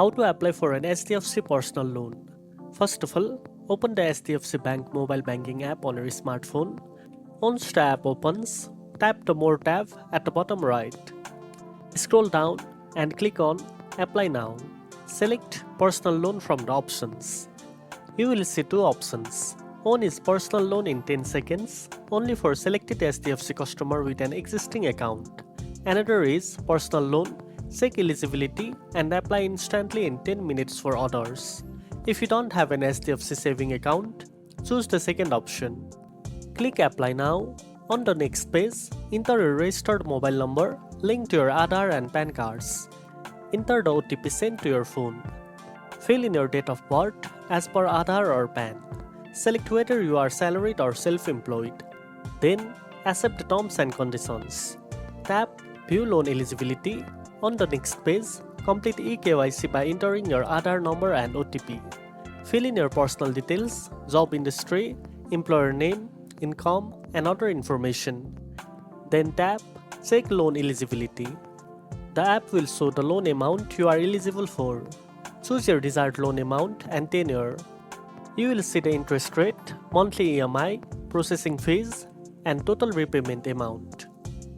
How to apply for an HDFC personal loan. First of all, open the HDFC Bank mobile banking app on your smartphone. Once the app opens, tap the More tab at the bottom right. Scroll down and click on Apply Now. Select Personal Loan from the options. You will see two options. One is Personal Loan in 10 seconds, only for selected HDFC customer with an existing account. Another is Personal Loan, check eligibility and apply instantly in 10 minutes for others. If you don't have an HDFC saving account, choose the second option. Click Apply Now. On the next page, enter your registered mobile number linked to your Aadhaar and PAN cards. Enter the OTP sent to your phone. Fill in your date of birth as per Aadhaar or PAN. Select whether you are salaried or self-employed. Then, accept the terms and conditions. Tap View Loan Eligibility. On the next page, complete e-KYC by entering your Aadhaar number and OTP. Fill in your personal details, job industry, employer name, income, and other information. Then tap Check Loan Eligibility. The app will show the loan amount you are eligible for. Choose your desired loan amount and tenure. You will see the interest rate, monthly EMI, processing fees, and total repayment amount.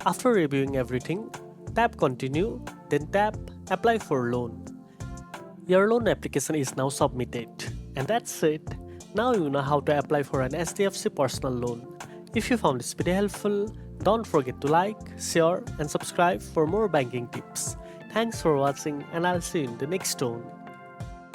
After reviewing everything, tap Continue, then tap Apply for Loan. Your loan application is now submitted. And that's it. Now you know how to apply for an HDFC personal loan. If you found this video helpful, don't forget to like, share, and subscribe for more banking tips. Thanks for watching, and I'll see you in the next one.